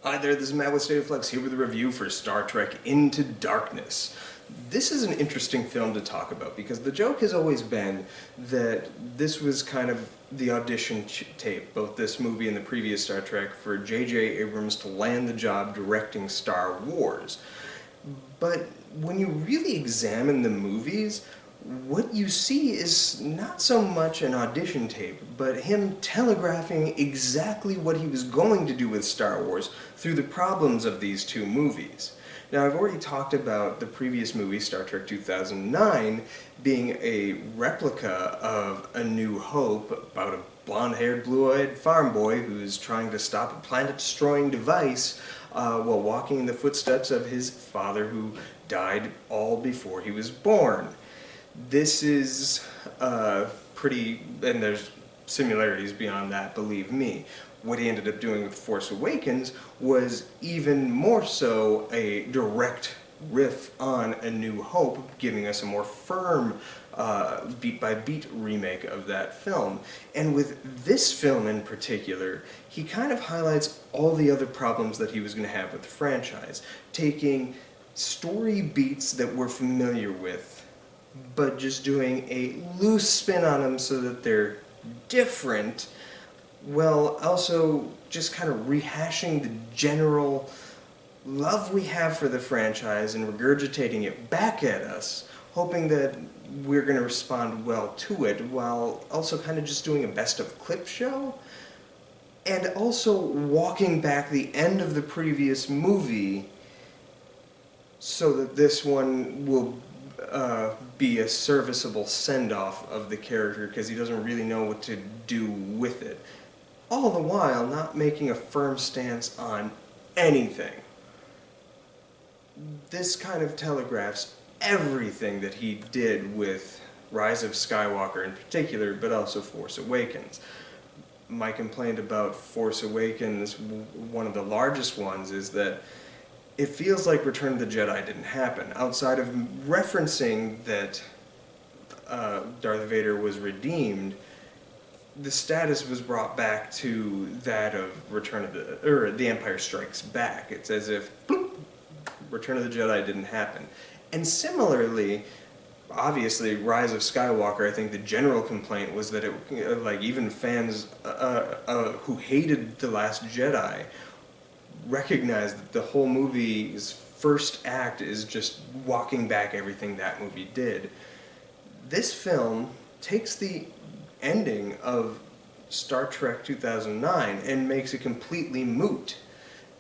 Hi there, this is Matt with State of Flux here with a review for Star Trek Into Darkness. This is an interesting film to talk about because the joke has always been that this was kind of the audition tape, both this movie and the previous Star Trek, for J.J. Abrams to land the job directing Star Wars. But when you really examine the movies, what you see is not so much an audition tape, but him telegraphing exactly what he was going to do with Star Wars through the problems of these two movies. Now, I've already talked about the previous movie, Star Trek 2009, being a replica of A New Hope, about a blonde-haired, blue-eyed farm boy who's trying to stop a planet-destroying device while walking in the footsteps of his father who died all before he was born. This is pretty, and there's similarities beyond that, believe me. What he ended up doing with Force Awakens was even more so a direct riff on A New Hope, giving us a more firm beat-by-beat remake of that film. And with this film in particular, he kind of highlights all the other problems that he was going to have with the franchise, taking story beats that we're familiar with, but just doing a loose spin on them so that they're different, while also just kind of rehashing the general love we have for the franchise and regurgitating it back at us, hoping that we're going to respond well to it, while also kind of just doing a best of clip show, and also walking back the end of the previous movie so that this one will be a serviceable send-off of the character because he doesn't really know what to do with it. All the while not making a firm stance on anything. This kind of telegraphs everything that he did with Rise of Skywalker in particular, but also Force Awakens. My complaint about Force Awakens, one of the largest ones, is that it feels like Return of the Jedi didn't happen. Outside of referencing that Darth Vader was redeemed, the status was brought back to that of The Empire Strikes Back. It's as if, bloop, Return of the Jedi didn't happen. And similarly, obviously, Rise of Skywalker, I think the general complaint was that it, like, even fans who hated The Last Jedi recognize that the whole movie's first act is just walking back everything that movie did. This film takes the ending of Star Trek 2009 and makes it completely moot,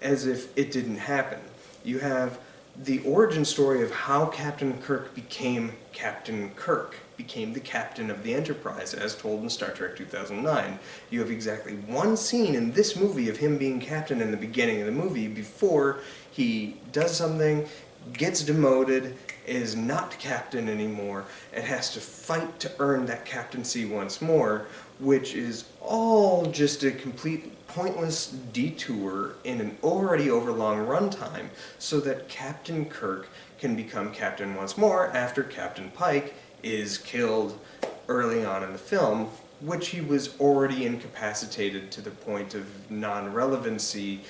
as if it didn't happen. You have the origin story of how Captain Kirk became Captain Kirk, became the captain of the Enterprise, as told in Star Trek 2009. You have exactly one scene in this movie of him being captain in the beginning of the movie before he does something, gets demoted, is not captain anymore, and has to fight to earn that captaincy once more, which is all just a complete pointless detour in an already overlong runtime so that Captain Kirk can become captain once more after Captain Pike is killed early on in the film, which he was already incapacitated to the point of non-relevancy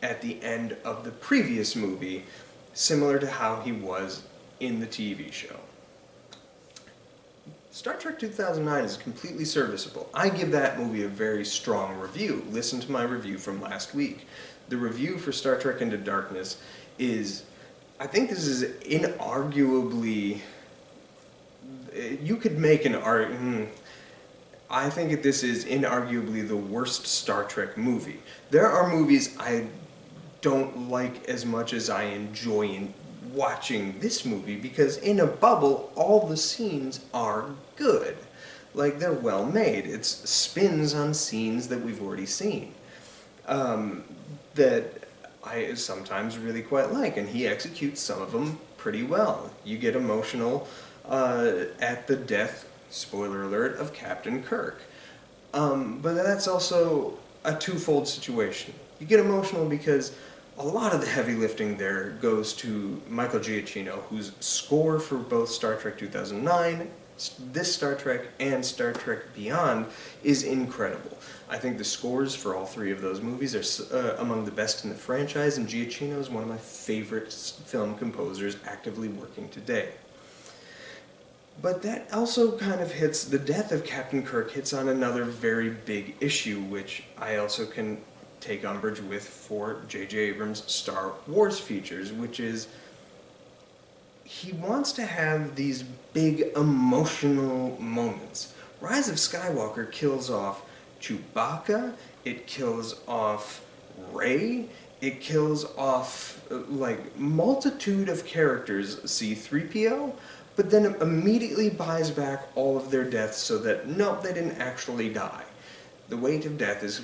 at the end of the previous movie, similar to how he was in the TV show. Star Trek 2009 is completely serviceable. I give that movie a very strong review. Listen to my review from last week. The review for Star Trek Into Darkness is, I think this is inarguably, you could make an argument, I think this is inarguably the worst Star Trek movie. There are movies I don't like as much as I enjoy watching this movie, because in a bubble, all the scenes are good. Like, they're well made. It's spins on scenes that we've already seen. That I sometimes really quite like, and he executes some of them pretty well. You get emotional at the death, spoiler alert, of Captain Kirk. But that's also a twofold situation. You get emotional because a lot of the heavy lifting there goes to Michael Giacchino, whose score for both Star Trek 2009 this Star Trek and Star Trek Beyond is incredible. I think the scores for all three of those movies are among the best in the franchise, and Giacchino is one of my favorite film composers actively working today. But that also kind of hits, the death of Captain Kirk hits on another very big issue, which I also can take umbrage with for J.J. Abrams' Star Wars features, which is he wants to have these big emotional moments. Rise of Skywalker kills off Chewbacca, it kills off Rey, it kills off like multitude of characters, C-3PO, but then immediately buys back all of their deaths so that, nope, they didn't actually die. The weight of death is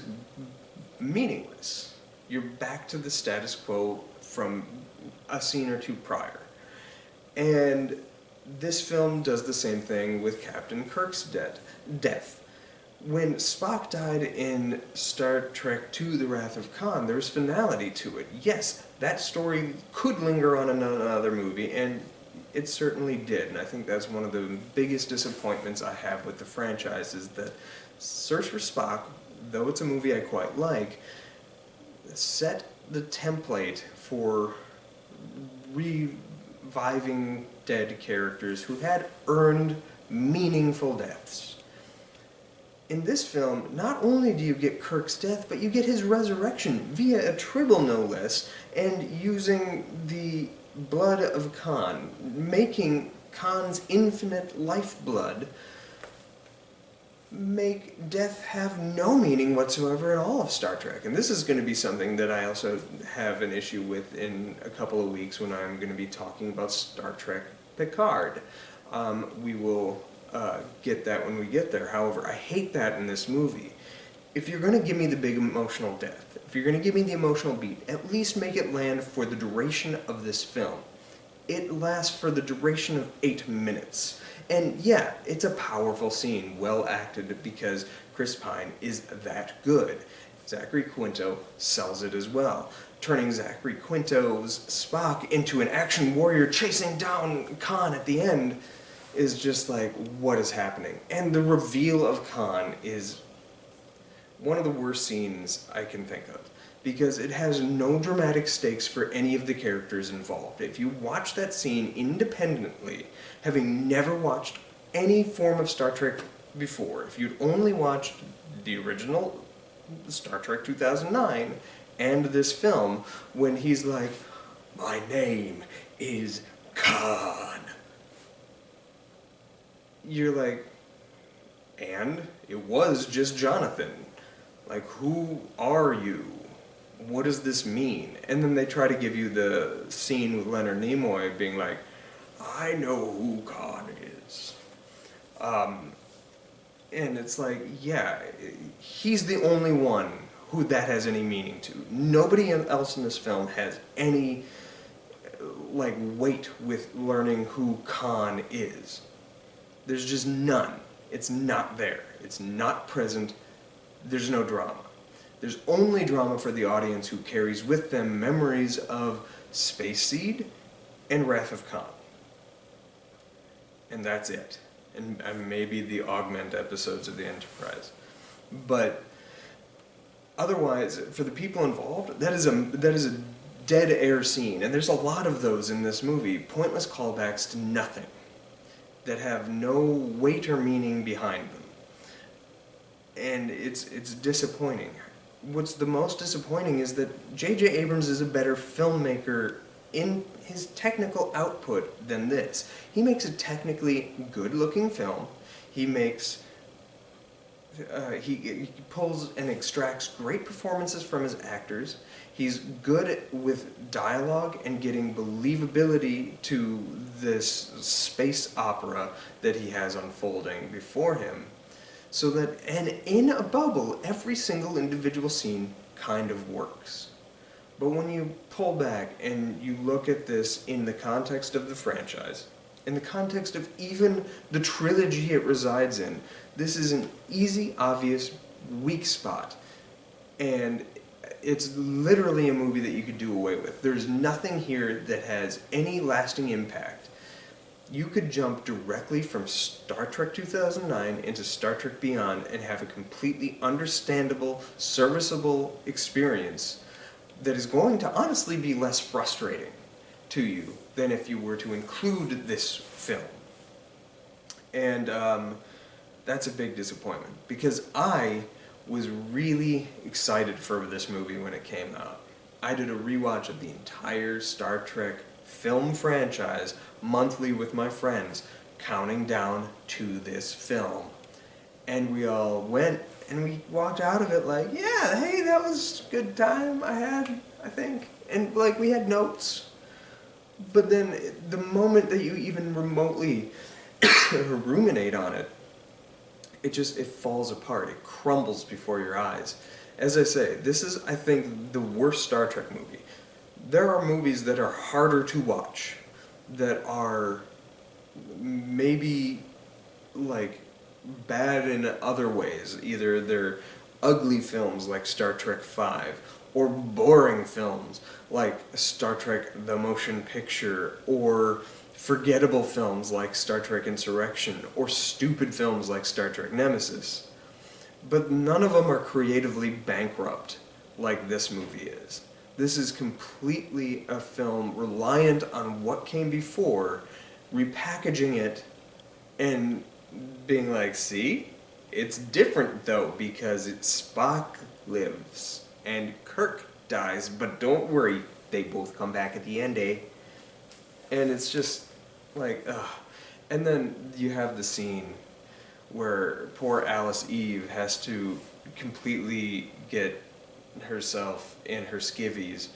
meaningless. You're back to the status quo from a scene or two prior. And this film does the same thing with Captain Kirk's death. When Spock died in Star Trek II, The Wrath of Khan, there was finality to it. Yes, that story could linger on another movie, and it certainly did, and I think that's one of the biggest disappointments I have with the franchise, is that Search for Spock, though it's a movie I quite like, set the template for reviving dead characters who had earned meaningful deaths. In this film, not only do you get Kirk's death, but you get his resurrection via a tribble, no less, and using the blood of Khan, making Khan's infinite lifeblood make death have no meaning whatsoever in all of Star Trek. And this is going to be something that I also have an issue with in a couple of weeks when I'm going to be talking about Star Trek Picard. We will get that when we get there. However, I hate that in this movie. If you're going to give me the big emotional death, if you're going to give me the emotional beat, at least make it land for the duration of this film. It lasts for the duration of 8 minutes. And yeah, it's a powerful scene, well acted, because Chris Pine is that good. Zachary Quinto sells it as well, turning Zachary Quinto's Spock into an action warrior chasing down Khan at the end is just like, what is happening? And the reveal of Khan is one of the worst scenes I can think of, because it has no dramatic stakes for any of the characters involved. If you watch that scene independently, having never watched any form of Star Trek before, if you'd only watched the original Star Trek 2009 and this film, when he's like, "My name is Khan," you're like, and it was just Jonathan. Like, who are you? What does this mean? And then they try to give you the scene with Leonard Nimoy being like, I know who Khan is. And it's like, yeah, he's the only one who that has any meaning to. Nobody else in this film has any, like, weight with learning who Khan is. There's just none. It's not there. It's not present. There's no drama. There's only drama for the audience who carries with them memories of Space Seed and Wrath of Khan. And that's it. And maybe the Augment episodes of the Enterprise. But otherwise, for the people involved, that is a dead air scene. And there's a lot of those in this movie. Pointless callbacks to nothing that have no weight or meaning behind them. And it's disappointing. What's the most disappointing is that J.J. Abrams is a better filmmaker in his technical output than this. He makes a technically good-looking film. He makes... he pulls and extracts great performances from his actors. He's good with dialogue and getting believability to this space opera that he has unfolding before him. So that, and in a bubble, every single individual scene kind of works. But when you pull back and you look at this in the context of the franchise, in the context of even the trilogy it resides in, this is an easy, obvious, weak spot. And it's literally a movie that you could do away with. There's nothing here that has any lasting impact. You could jump directly from Star Trek 2009 into Star Trek Beyond and have a completely understandable, serviceable experience that is going to honestly be less frustrating to you than if you were to include this film. And that's a big disappointment, because I was really excited for this movie when it came out. I did a rewatch of the entire Star Trek film franchise monthly with my friends, counting down to this film. And we all went and we walked out of it like, yeah, hey, that was a good time I had, I think. And like, we had notes. But then the moment that you even remotely ruminate on it, it falls apart. It crumbles before your eyes. As I say, this is, I think, the worst Star Trek movie. There are movies that are harder to watch, that are maybe, like, bad in other ways. Either they're ugly films like Star Trek V, or boring films like Star Trek The Motion Picture, or forgettable films like Star Trek Insurrection, or stupid films like Star Trek Nemesis. But none of them are creatively bankrupt like this movie is. This is completely a film reliant on what came before, repackaging it, and being like, see? It's different though, because Spock lives, and Kirk dies, but don't worry, they both come back at the end, eh? And it's just like, ugh. And then you have the scene where poor Alice Eve has to completely get herself in her skivvies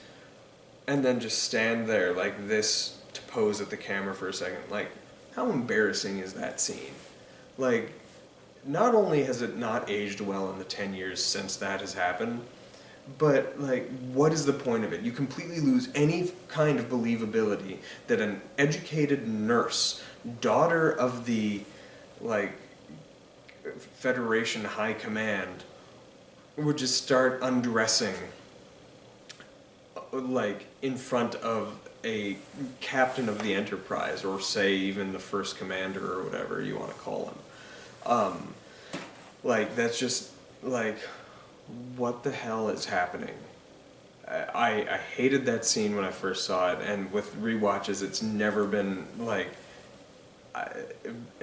and then just stand there like this to pose at the camera for a second. Like, how embarrassing is that scene? Like, not only has it not aged well in the 10 years since that has happened, but, like, what is the point of it? You completely lose any kind of believability that an educated nurse, daughter of the, like, Federation High Command, would just start undressing, like, in front of a captain of the Enterprise, or say even the first commander, or whatever you want to call him. Like, that's just, like, what the hell is happening? I hated that scene when I first saw it, and with rewatches it's never been, like,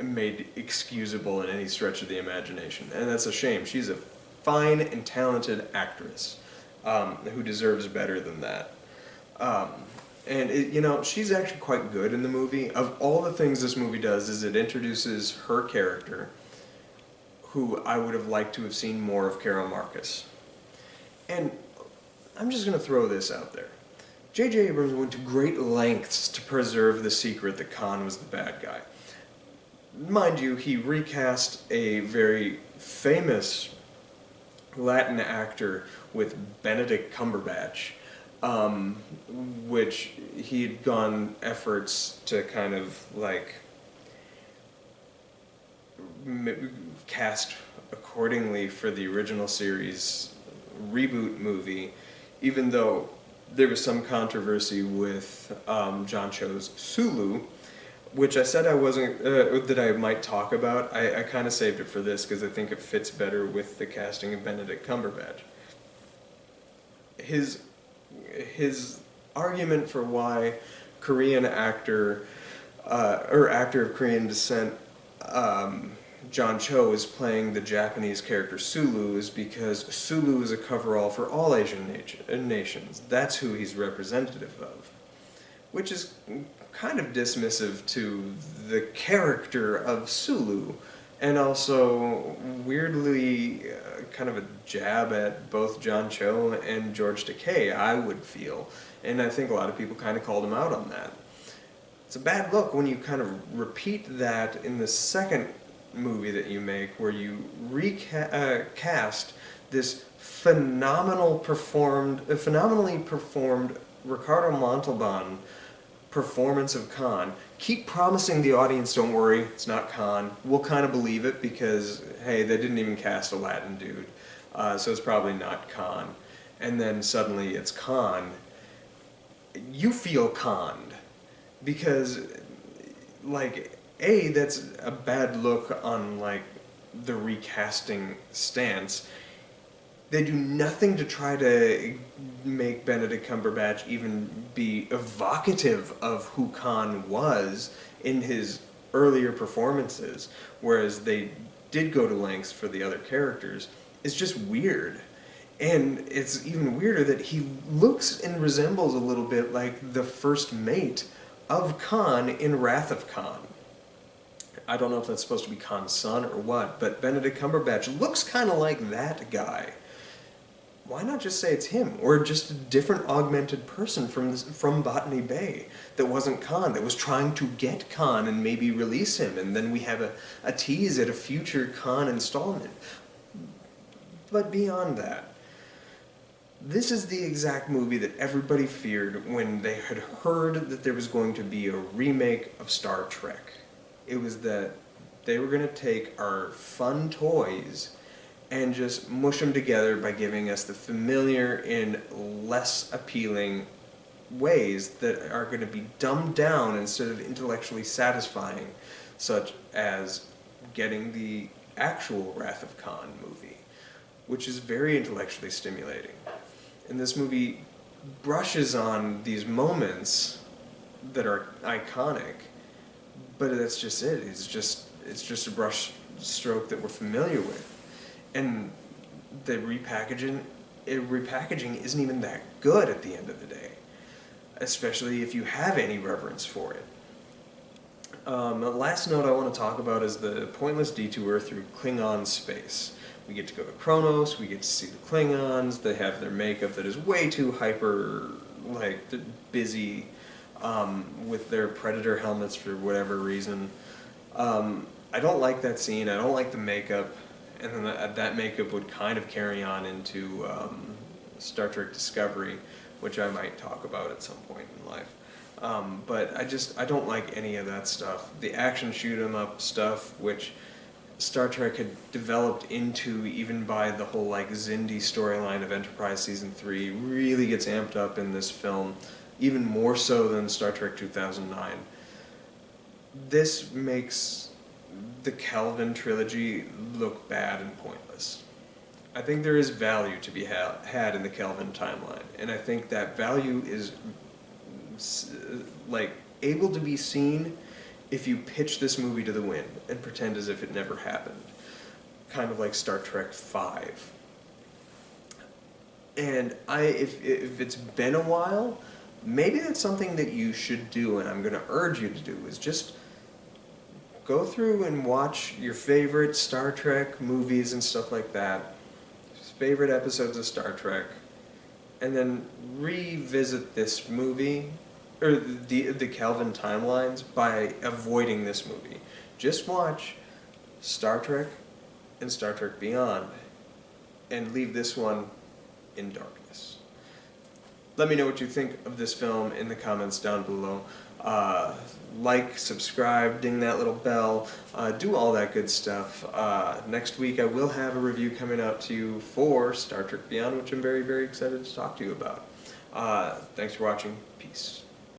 made excusable in any stretch of the imagination. And that's a shame. She's a fine and talented actress who deserves better than that. And, you know, she's actually quite good in the movie. Of all the things this movie does is it introduces her character, who I would have liked to have seen more of Carol Marcus. And I'm just going to throw this out there. J.J. Abrams went to great lengths to preserve the secret that Khan was the bad guy. Mind you, he recast a very famous Latin actor with Benedict Cumberbatch, which he'd gone efforts to kind of, like, cast accordingly for the original series reboot movie, even though there was some controversy with John Cho's Sulu, which I said I wasn't, that I might talk about. I kind of saved it for this because I think it fits better with the casting of Benedict Cumberbatch. His argument for why Korean actor, or actor of Korean descent, John Cho is playing the Japanese character Sulu is because Sulu is a coverall for all Asian nations. That's who he's representative of. Which is kind of dismissive to the character of Sulu, and also weirdly kind of a jab at both John Cho and George Takei, I would feel. And I think a lot of people kind of called him out on that. It's a bad look when you kind of repeat that in the second movie that you make, where you recast this phenomenally performed Ricardo Montalban performance of Khan. Keep promising the audience, don't worry, it's not Khan. We'll kind of believe it because, hey, they didn't even cast a Latin dude, so it's probably not Khan. And then suddenly it's Khan. You feel conned because like, A, that's a bad look on, like, the recasting stance. They do nothing to try to make Benedict Cumberbatch even be evocative of who Khan was in his earlier performances, whereas they did go to lengths for the other characters. It's just weird. And it's even weirder that he looks and resembles a little bit like the first mate of Khan in Wrath of Khan. I don't know if that's supposed to be Khan's son or what, but Benedict Cumberbatch looks kind of like that guy. Why not just say it's him, or just a different augmented person from Botany Bay that wasn't Khan, that was trying to get Khan and maybe release him, and then we have a tease at a future Khan installment. But beyond that, this is the exact movie that everybody feared when they had heard that there was going to be a remake of Star Trek. It was that they were going to take our fun toys and just mush them together by giving us the familiar in less appealing ways that are going to be dumbed down instead of intellectually satisfying, such as getting the actual Wrath of Khan movie, which is very intellectually stimulating. And this movie brushes on these moments that are iconic, but that's just it. It's just a brush stroke that we're familiar with. And the repackaging isn't even that good at the end of the day, especially if you have any reverence for it. The last note I want to talk about is the pointless detour through Klingon space. We get to go to Kronos, we get to see the Klingons, they have their makeup that is way too hyper, like, busy, with their Predator helmets for whatever reason. I don't like that scene, I don't like the makeup. And then that makeup would kind of carry on into Star Trek Discovery, which I might talk about at some point in life. But I don't like any of that stuff. The action shoot 'em up stuff, which Star Trek had developed into even by the whole like Xindi storyline of Enterprise Season 3, really gets amped up in this film, even more so than Star Trek 2009. This makes the Kelvin trilogy look bad and pointless. I think there is value to be had in the Kelvin timeline, and I think that value is like able to be seen if you pitch this movie to the wind and pretend as if it never happened, kind of like Star Trek V. And if it's been a while, maybe that's something that you should do, and I'm going to urge you to do, is just go through and watch your favorite Star Trek movies and stuff like that, favorite episodes of Star Trek, and then revisit this movie, or the Kelvin timelines, by avoiding this movie. Just watch Star Trek and Star Trek Beyond, and leave this one in darkness. Let me know what you think of this film in the comments down below. Like, subscribe, ding that little bell, do all that good stuff. Next week I will have a review coming out to you for Star Trek Beyond, which I'm very, very excited to talk to you about. Thanks for watching. Peace.